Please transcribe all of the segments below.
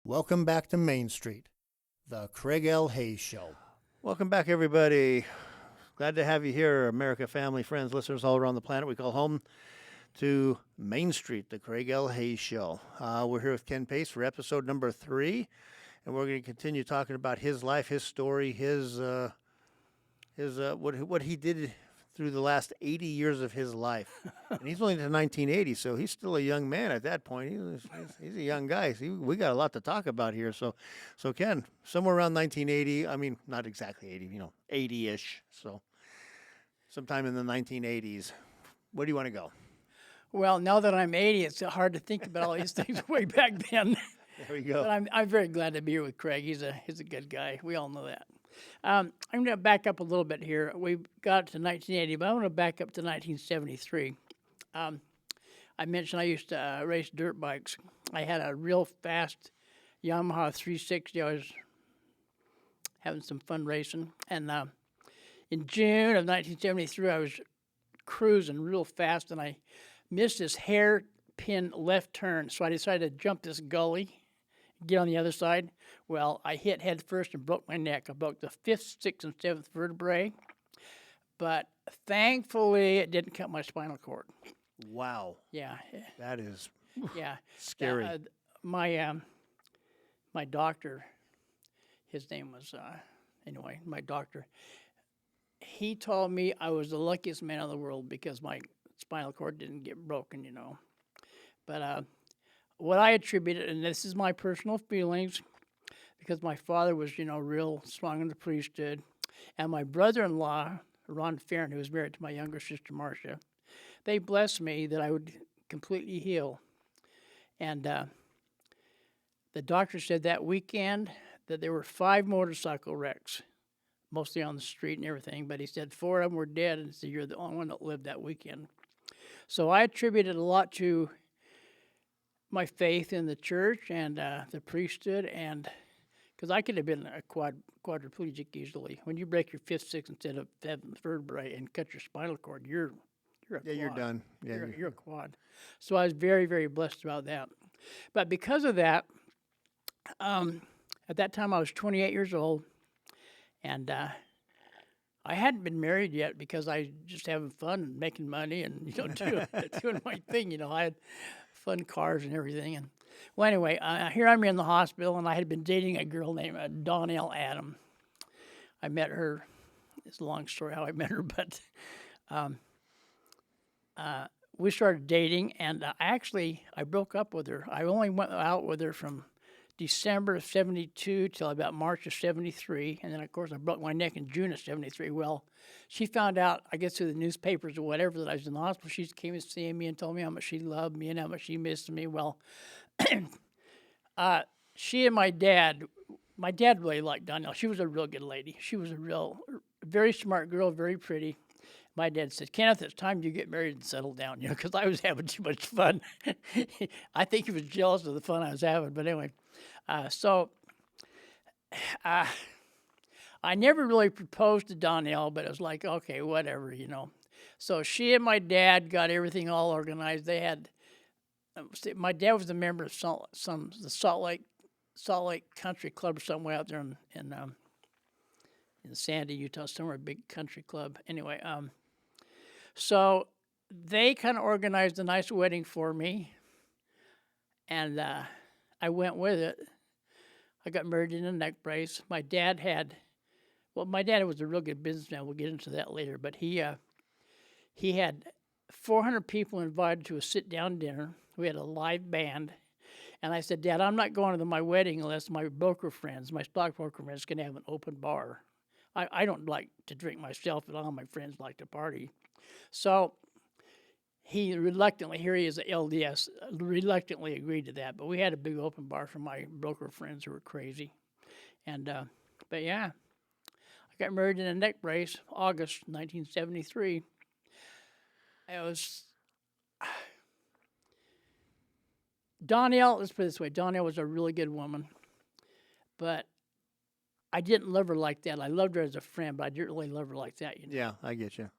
Welcome back to Main Street, the Craig L. Hayes Show. Welcome back, everybody. Glad to have you here, America, family, friends, listeners all around the planet. We call home to Main Street, the Craig L. Hayes Show. We're here with Ken Pace for episode number 3, and we're going to continue talking about his life, his story, his what he did through the last 80 years of his life. And he's only to 1980, so he's still a young man at that point. He's a young guy. See, we got a lot to talk about here. So Ken, somewhere around 1980, I mean, not exactly 80, 80-ish. So sometime in the 1980s. Where do you want to go? Well, now that I'm 80, it's hard to think about all these things way back then. There we go. But I'm very glad to be here with Craig. He's a good guy. We all know that. I'm going to back up a little bit here. We got to 1980, but I want to back up to 1973. I mentioned I used to race dirt bikes. I had a real fast Yamaha 360. I was having some fun racing. And in June of 1973, I was cruising real fast, and I missed this hairpin left turn. So I decided to jump this gully, get on the other side. Well, I hit head first and broke my neck. I broke the 5th, 6th, and 7th vertebrae. But thankfully, it didn't cut my spinal cord. Wow. Yeah. That is Yeah. scary. My doctor, his name was, my doctor, he told me I was the luckiest man in the world because my spinal cord didn't get broken, But what I attributed, and this is my personal feelings, because my father was, real strong in the priesthood, and my brother-in-law, Ron Farron, who was married to my younger sister, Marcia, they blessed me that I would completely heal. And the doctor said that weekend that there were 5 motorcycle wrecks, mostly on the street and everything, but he said 4 of them were dead, and said, you're the only one that lived that weekend. So I attributed a lot to my faith in the church and the priesthood, and because I could have been a quadriplegic easily. When you break your 5th, 6th, instead of 7th vertebrae and cut your spinal cord, you're a quad. You're done. Yeah, You're a quad. So I was very, very blessed about that. But because of that, at that time I was 28 years old, and I hadn't been married yet because I was just having fun and making money and doing my thing. I had fun cars and everything. And well, anyway, here I'm in the hospital, and I had been dating a girl named Donnell Adam. I met her. It's a long story how I met her, but we started dating, and I broke up with her. I only went out with her from December of 72 till about March of 73, and then, of course, I broke my neck in June of 73. Well, she found out, I guess through the newspapers or whatever, that I was in the hospital. She came and see me and told me how much she loved me and how much she missed me. Well, she and my dad really liked Donnell. She was a real good lady. She was very smart girl, very pretty. My dad said, Kenneth, it's time you get married and settle down, because I was having too much fun. I think he was jealous of the fun I was having, but anyway. I never really proposed to Donnell, but it was like, okay, whatever, So she and my dad got everything all organized. They had, my dad was a member of the Salt Lake Country Club or somewhere out there in Sandy, Utah, somewhere, a big country club. Anyway, so they kind of organized a nice wedding for me, and I went with it. I got married in a neck brace. My dad was a real good businessman. We'll get into that later. But he had 400 people invited to a sit-down dinner. We had a live band. And I said, Dad, I'm not going to my wedding unless my stockbroker friends can have an open bar. I don't like to drink myself, but all my friends like to party. So he reluctantly, here he is at LDS, reluctantly agreed to that. But we had a big open bar for my broker friends who were crazy. And, but yeah, I got married in a neck brace, August 1973. Donnell, let's put it this way, Donnell was a really good woman, but I didn't love her like that. I loved her as a friend, but I didn't really love her like that, Yeah, I get you.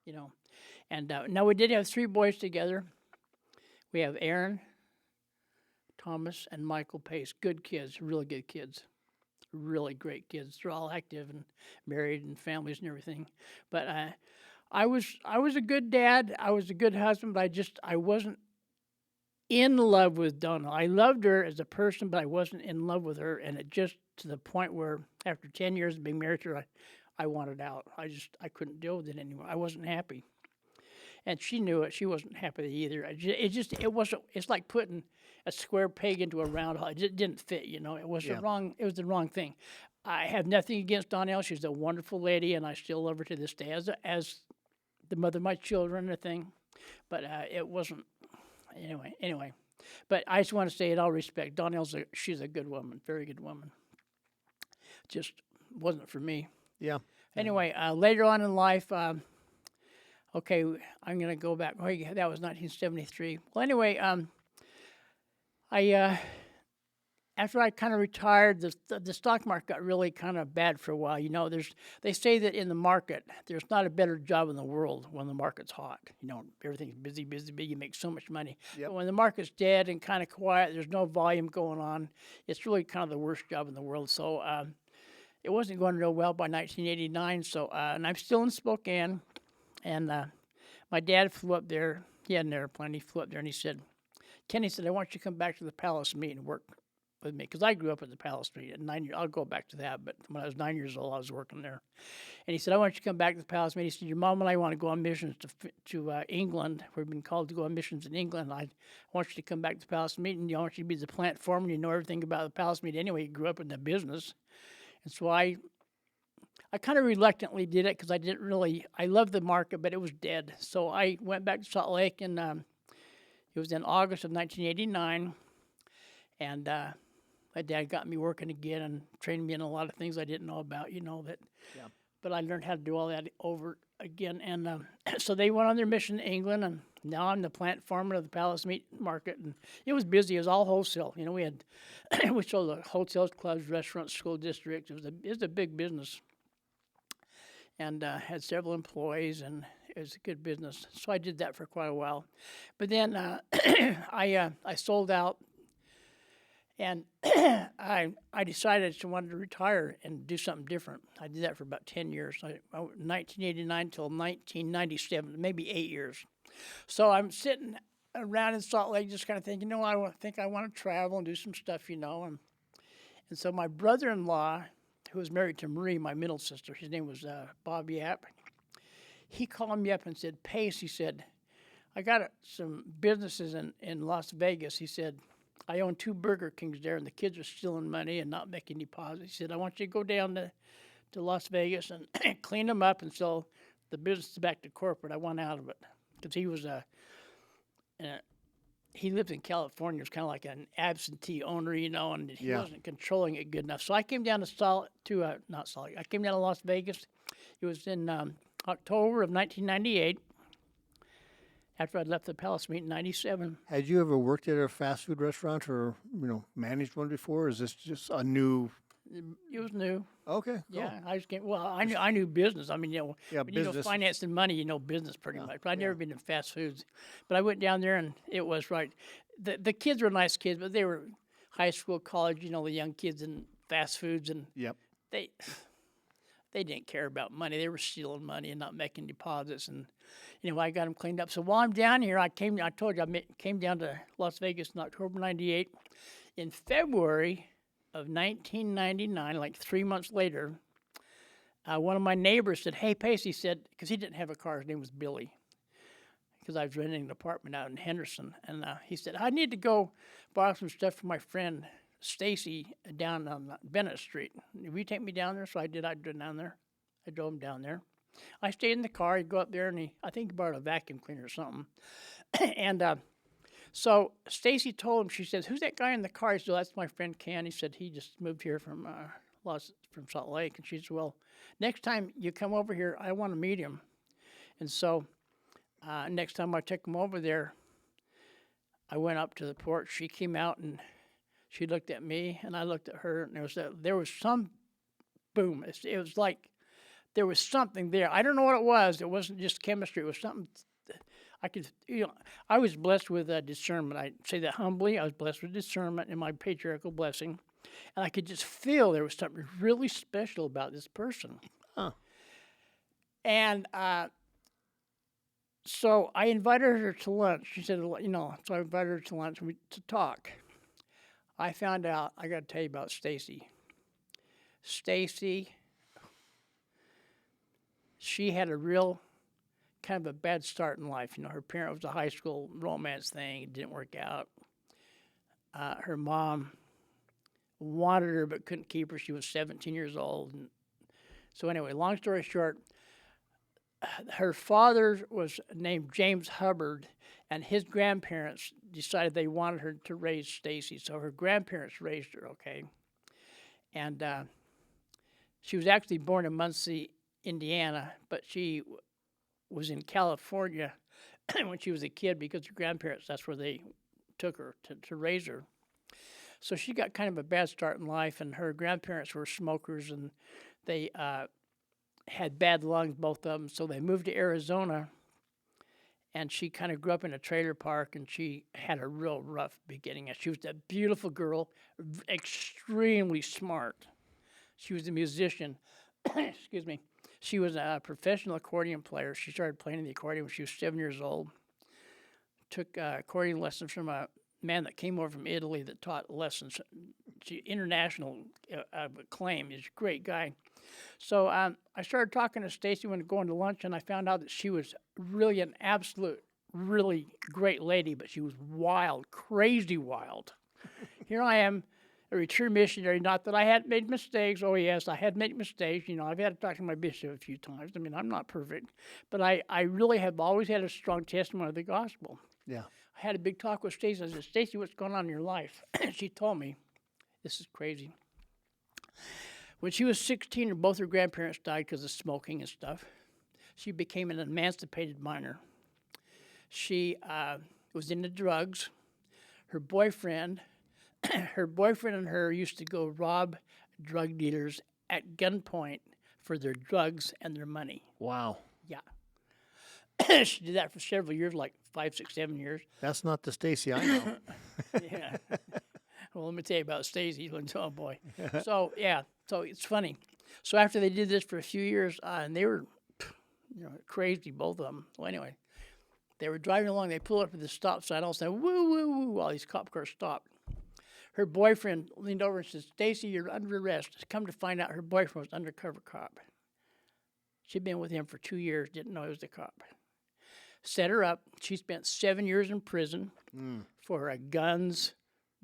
And now we did have 3 boys together. We have Aaron, Thomas and Michael Pace. Good kids, really good kids, really great kids. They're all active and married and families and everything. But I was a good dad. I was a good husband, but I wasn't in love with Donna. I loved her as a person, but I wasn't in love with her, and it just to the point where after 10 years of being married to her, I wanted out. I couldn't deal with it anymore. I wasn't happy. And she knew it. She wasn't happy either. It wasn't. It's like putting a square peg into a round hole. It just didn't fit. It was the wrong. It was the wrong thing. I have nothing against Donnell. She's a wonderful lady, and I still love her to this day as the mother of my children. A thing, but it wasn't. Anyway. But I just want to say, in all respect, she's a good woman, very good woman. Just wasn't for me. Yeah. Anyway, later on in life. Okay, I'm going to go back. Oh, yeah, that was 1973. Well, anyway, after I kind of retired, the stock market got really kind of bad for a while. They say that in the market, there's not a better job in the world when the market's hot. Everything's busy, you make so much money. Yep. But when the market's dead and kind of quiet, there's no volume going on, it's really kind of the worst job in the world. So it wasn't going real well by 1989. So, and I'm still in Spokane. And my dad flew up there. He had an airplane. He flew up there, and he said, Kenny said, I want you to come back to the Palace Meet and work with me. Because I grew up at the Palace Meet at 9 years. I'll go back to that. But when I was 9 years old, I was working there. And he said, I want you to come back to the Palace Meet. He said, your mom and I want to go on missions to England. We've been called to go on missions in England. I want you to come back to the Palace Meet, and I want you to be the plant foreman. You know everything about the Palace Meet anyway. You grew up in the business. And so I kind of reluctantly did it because I loved the market, but it was dead. So I went back to Salt Lake, and it was in August of 1989. And my dad got me working again and trained me in a lot of things I didn't know about, that. Yeah. But I learned how to do all that over again. And so they went on their mission to England, and now I'm the plant foreman of the Palace Meat Market. And it was busy. It was all wholesale. We had we sold the hotels, clubs, restaurants, school districts. It was a big business. And had several employees, and it was a good business. So I did that for quite a while. But then I sold out, and I decided I wanted to retire and do something different. I did that for about 10 years, 1989 till 1997, maybe 8 years. So I'm sitting around in Salt Lake just kind of thinking, I want to travel and do some stuff, And so my brother-in-law, who was married to Marie, my middle sister. His name was Bob Yap. He called me up and said, Pace, he said, I got some businesses in Las Vegas. He said, I own 2 Burger Kings there, and the kids are stealing money and not making deposits. He said, I want you to go down to Las Vegas and clean them up and sell the business back to corporate. I want out of it. Because he was he lived in California. It was kind of like an absentee owner, and he wasn't controlling it good enough. So I came down I came down to Las Vegas. It was in October of 1998. After I'd left the Palace Meet in 97. Had you ever worked at a fast food restaurant or managed one before? Or is this just a new? It was new. Okay. Cool. Yeah, I just came. Well, I knew business. I mean, business. Finance and money, business pretty much. But I'd never been in fast foods. But I went down there, and it was right. The kids were nice kids, but they were high school, college. The young kids in fast foods, and they didn't care about money. They were stealing money and not making deposits. And I got them cleaned up. So while I'm down here, I told you I came down to Las Vegas in October '98. In February of 1999, like 3 months later, one of my neighbors said, hey, Pace, he said, because he didn't have a car, his name was Billy, because I was renting an apartment out in Henderson, and he said, I need to go borrow some stuff from my friend Stacy down on Bennett Street. Will you take me down there? So I did. I drove down there. I drove him down there. I stayed in the car. He'd go up there, and I think he borrowed a vacuum cleaner or something. And so Stacy told him, she says, who's that guy in the car? He said, that's my friend Ken. He said, he just moved here from Salt Lake. And she said, well, next time you come over here, I want to meet him. And so next time I took him over there, I went up to the porch. She came out, and she looked at me, and I looked at her, and there was some boom. It was like there was something there. I don't know what it was. It wasn't just chemistry. It was something. I could, I was blessed with discernment. I say that humbly. I was blessed with discernment in my patriarchal blessing, and I could just feel there was something really special about this person. Huh. And so I invited her to lunch. She said, so I invited her to lunch to talk. I found out, I got to tell you about Stacy. Stacy, she had a real kind of a bad start in life. Her parent was a high school romance thing. It didn't work out. Her mom wanted her but couldn't keep her. She was 17 years old. And so anyway, long story short, her father was named James Hubbard, and his grandparents decided they wanted her to raise Stacy. So her grandparents raised her, okay? And she was actually born in Muncie, Indiana, but she was in California when she was a kid because her grandparents, that's where they took her to raise her. So she got kind of a bad start in life, and her grandparents were smokers, and they had bad lungs, both of them. So they moved to Arizona, and she kind of grew up in a trailer park, and she had a real rough beginning. She was a beautiful girl, extremely smart. She was a musician. Excuse me. She was a professional accordion player. She started playing the accordion when she was 7 years old. Took accordion lessons from a man that came over from Italy that taught lessons. International acclaim. He's a great guy. So I started talking to Stacy when going to lunch, and I found out that she was really an absolute, really great lady, but she was wild, crazy wild. Here I am, a return missionary, not that I hadn't made mistakes. Oh, yes, I had made mistakes. I've had to talk to my bishop a few times. I mean, I'm not perfect. But I really have always had a strong testimony of the gospel. Yeah. I had a big talk with Stacy. I said, Stacy, what's going on in your life? She told me, this is crazy. When she was 16, both her grandparents died because of smoking and stuff. She became an emancipated minor. She was into drugs. Her boyfriend and her used to go rob drug dealers at gunpoint for their drugs and their money. Wow. Yeah. She did that for several years, like 5, 6, 7 years. That's not the Stacy I know. Yeah. Well, let me tell you about Stacy. Oh, boy. So it's funny. So after they did this for a few years, and they were crazy, both of them. Well, anyway, they were driving along. They pulled up at the stop sign. All of a sudden, woo, woo, woo, all these cop cars stopped. Her boyfriend leaned over and said, Stacy, you're under arrest. Come to find out her boyfriend was an undercover cop. She'd been with him for 2 years, didn't know he was a cop. Set her up. She spent 7 years in prison for guns,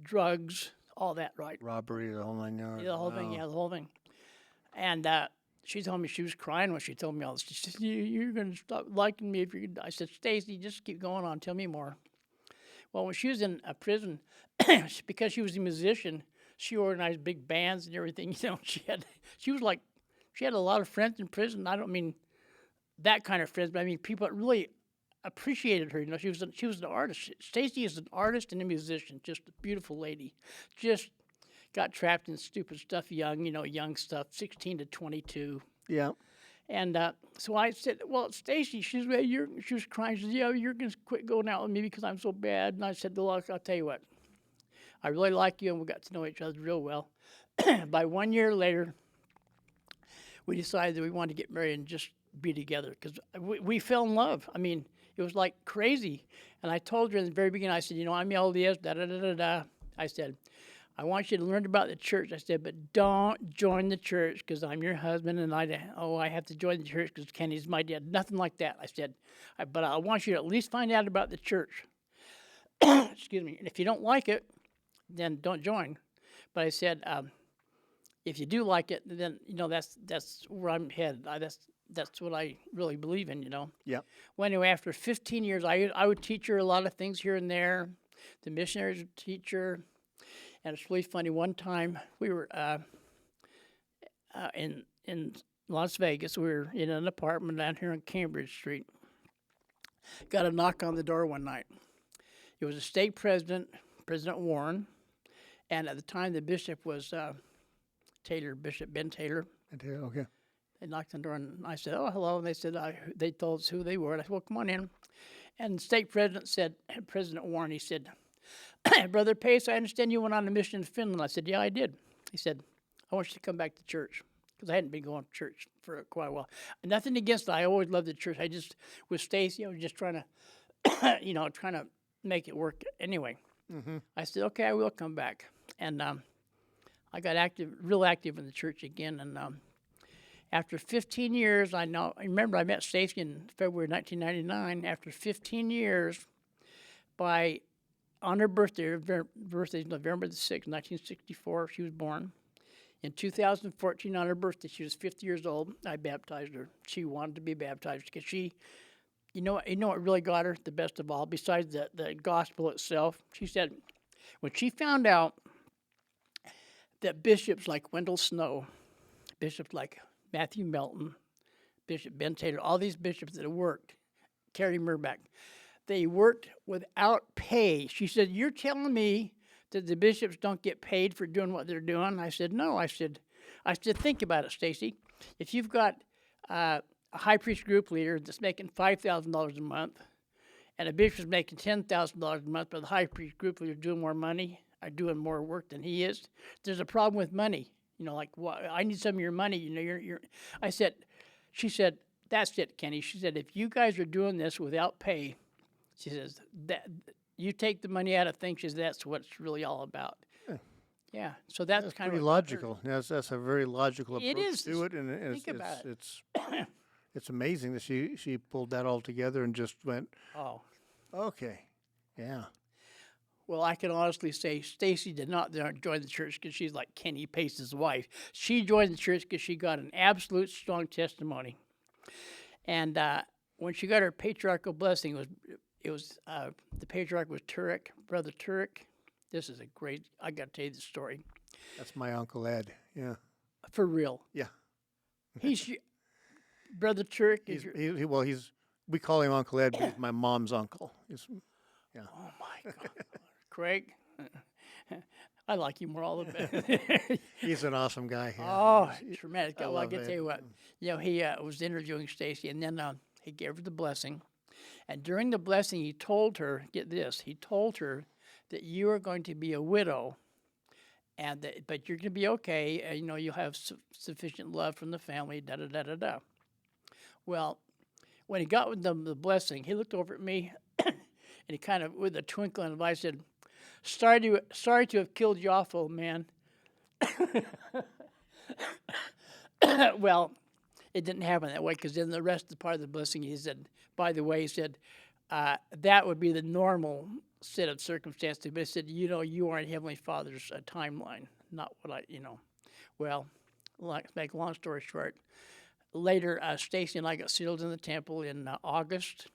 drugs, all that, right? Robbery, the whole 9 yards. The whole thing, yeah, the whole thing. And she told me she was crying when she told me all this. She said, you're going to stop liking me if you're... I said, Stacy, just keep going on. Tell me more. Well, when she was in a prison, because she was a musician, she organized big bands and everything. She had a lot of friends in prison. I don't mean that kind of friends, but I mean people that really appreciated her. She was an artist. Stacy is an artist and a musician, just a beautiful lady. Just got trapped in stupid stuff young, young stuff, 16 to 22. Yeah. And so I said, well, Stacy, she was crying. She said, yeah, you're going to quit going out with me because I'm so bad. And I said, look, I'll tell you what. I really like you, and we got to know each other real well. By 1 year later, we decided that we wanted to get married and just be together because we fell in love. I mean, it was like crazy. And I told her in the very beginning, I said, I'm LDS, da-da-da-da-da. I said, I want you to learn about the church. I said, but don't join the church because I'm your husband and I have to join the church because Kenny's my dad. Nothing like that. I said, but I want you to at least find out about the church. Excuse me. And if you don't like it, then don't join. But I said, if you do like it, then, that's where I'm headed. That's what I really believe in, Yeah. Well, anyway, after 15 years, I would teach her a lot of things here and there. The missionaries would teach her. And it's really funny. One time we were in Las Vegas. We were in an apartment down here on Cambridge Street. Got a knock on the door one night. It was a state president, President Warren, and at the time the bishop was Bishop Ben Taylor. Okay. They knocked on the door, and I said, "Oh, hello." And they said, they told us who they were. And I said, "Well, come on in." And the stake president said, President Warren, he said, Brother Pace, I understand you went on a mission in Finland. I said, yeah, I did. He said, I want you to come back to church. Because I hadn't been going to church for quite a while. And nothing against it. I always loved the church. I just, with Stacy, I was just trying to, trying to make it work anyway. I said, okay, I will come back. And I got real active in the church again. And after 15 years, I remember I met Stacy in February 1999. After 15 years, on her birthday is November the 6th, 1964, she was born. In 2014, on her birthday, she was 50 years old. I baptized her. She wanted to be baptized because she, you know what really got her the best of all, besides the gospel itself? She said, when she found out that bishops like Wendell Snow, bishops like Matthew Melton, Bishop Ben Taylor, all these bishops that have worked, Carrie Murbach, they worked without pay. She said, you're telling me that the bishops don't get paid for doing what they're doing? I said, no. I said, think about it, Stacy. If you've got a high priest group leader that's making $5,000 a month, and a bishop's making $10,000 a month, but the high priest group leader doing more money, or doing more work than he is, there's a problem with money. Like, well, I need some of your money. She said, that's it, Kenny. She said, if you guys are doing this without pay, she says, that you take the money out of things, that's what it's really all about. Yeah, so that's kind pretty of logical. That's a very logical approach It is. to it, and Think about it. It's amazing that she pulled that all together and just went, Oh, okay, yeah. well, I can honestly say Stacy did not join the church because she's like Kenny Pace's wife. She joined the church because she got an absolute strong testimony, and when she got her patriarchal blessing, the patriarch was Turek, Brother Turek. This is I got to tell you the story. That's my Uncle Ed, yeah. For real. Yeah. He's Brother Turek. We call him Uncle Ed, but he's my mom's uncle. Oh my God. Craig, I like you more all the better. He's an awesome guy. Yeah. Oh, traumatic. I Well, I love can Ed. tell you what. He was interviewing Stacy, and then he gave her the blessing. And during the blessing, he told her, get this, he told her that you are going to be a widow, but you're going to be okay. And, you'll have sufficient love from the family, da-da-da-da-da. Well, when he got with the blessing, he looked over at me, and he kind of, with a twinkle in his eye, said, sorry to have killed you off, old man. Well, it didn't happen that way, because in the rest of the part of the blessing, he said, by the way, he said, that would be the normal set of circumstances. But he said, you are in Heavenly Father's timeline, not what Well, make a long story short, later, Stacy and I got sealed in the temple in August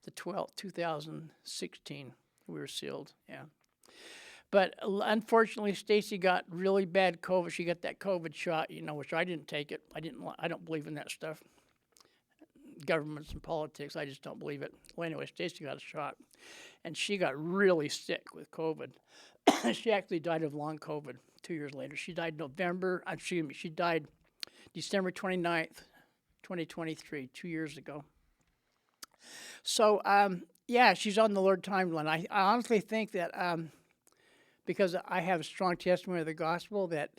the 12th, 2016. We were sealed, yeah. But unfortunately, Stacy got really bad COVID. She got that COVID shot, which I didn't take it. I don't believe in that stuff. Governments and politics, I just don't believe it. Well, anyway, Stacy got a shot, and she got really sick with COVID. She actually died of long COVID 2 years later. She died she died December 29th, 2023, 2 years ago. So, she's on the Lord timeline. I honestly think that because I have a strong testimony of the gospel that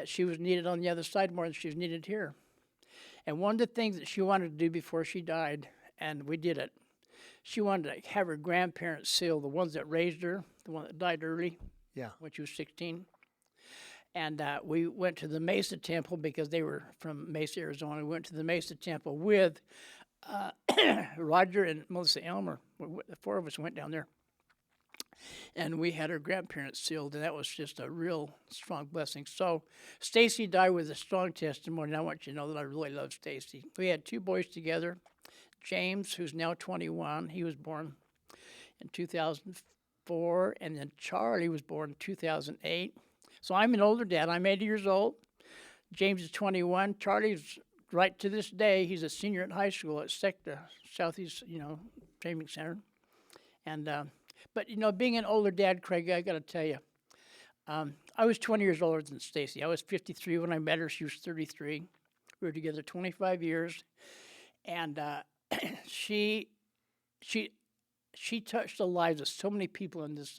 she was needed on the other side more than she was needed here. And one of the things that she wanted to do before she died, and we did it, she wanted to have her grandparents sealed, the ones that raised her, the one that died early, when she was 16. And we went to the Mesa Temple because they were from Mesa, Arizona. We went to the Mesa Temple with Roger and Melissa Elmer. The four of us went down there. And we had her grandparents sealed, and that was just a real strong blessing. So Stacy died with a strong testimony, and I want you to know that I really love Stacy. We had two boys together. James, who's now 21, he was born in 2004, and then Charlie was born in 2008. So I'm an older dad. I'm 80 years old. James is 21. Charlie's, right to this day, he's a senior at high school at SECTA, Southeast, Training Center. And but being an older dad, Craig, I got to tell you, I was 20 years older than Stacy. I was 53 when I met her. She was 33. We were together 25 years, and she she touched the lives of so many people in this.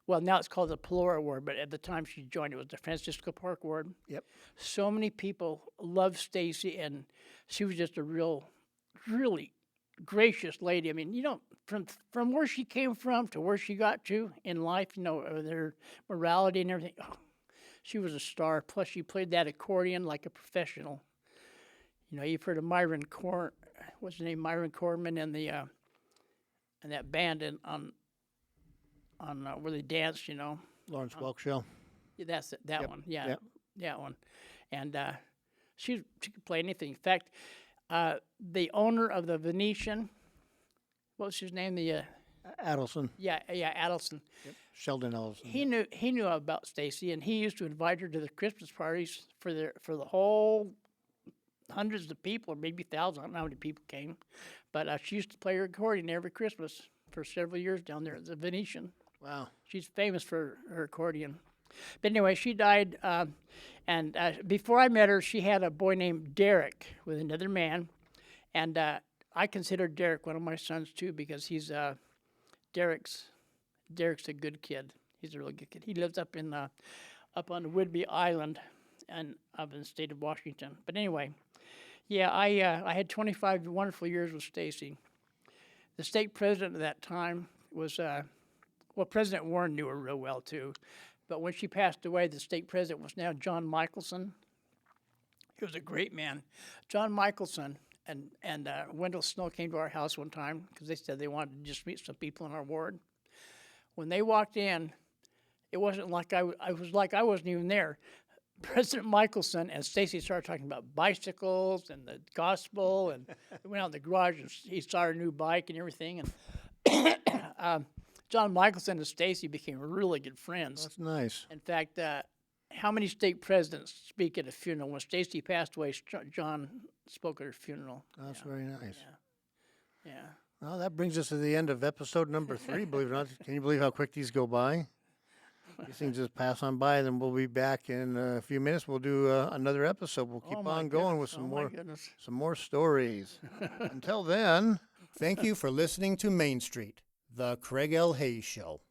Well, now it's called the Pelora Ward, but at the time she joined, it was the Francisco Park Ward. Yep. So many people loved Stacy, and she was just a really gracious lady. I mean, from where she came from to where she got to in life, their morality and everything. Oh, she was a star. Plus, she played that accordion like a professional. You've heard of Myron what's his name, Myron Corman, and the and that band on where they danced. Lawrence Welk Show. Yeah, that's it, that Yep, one. Yeah, yep. that one. And she could play anything. In fact, the owner of the Venetian, what was his name? Adelson. Adelson. Sheldon Adelson. He knew about Stacy, and he used to invite her to the Christmas parties for the whole hundreds of people, or maybe thousands. I don't know how many people came, but she used to play her accordion every Christmas for several years down there at the Venetian. Wow. She's famous for her accordion. But anyway, she died, and before I met her, she had a boy named Derek with another man, and I consider Derek one of my sons too, because he's Derek's a good kid. He's a really good kid. He lives up on Whidbey Island, and up in the state of Washington. But anyway, yeah, I had 25 wonderful years with Stacy. The state president at that time was President Warren knew her real well too. But when she passed away, the state president was now John Michelson. He was a great man. John Michelson and Wendell Snow came to our house one time because they said they wanted to just meet some people in our ward. When they walked in, it wasn't like I was like I wasn't even there. President Michelson and Stacy started talking about bicycles and the gospel, and they went out in the garage and he saw her new bike and everything. And John Michelson and Stacy became really good friends. That's nice. In fact, how many state presidents speak at a funeral? When Stacy passed away, John spoke at her funeral. That's very nice. Yeah. Well, that brings us to the end of episode number 3, believe it or not. Can you believe how quick these go by? These things just pass on by, then we'll be back in a few minutes. We'll do another episode. We'll keep on going with some more stories. Until then, Thank you for listening to Main Street, the Craig L. Hayes Show.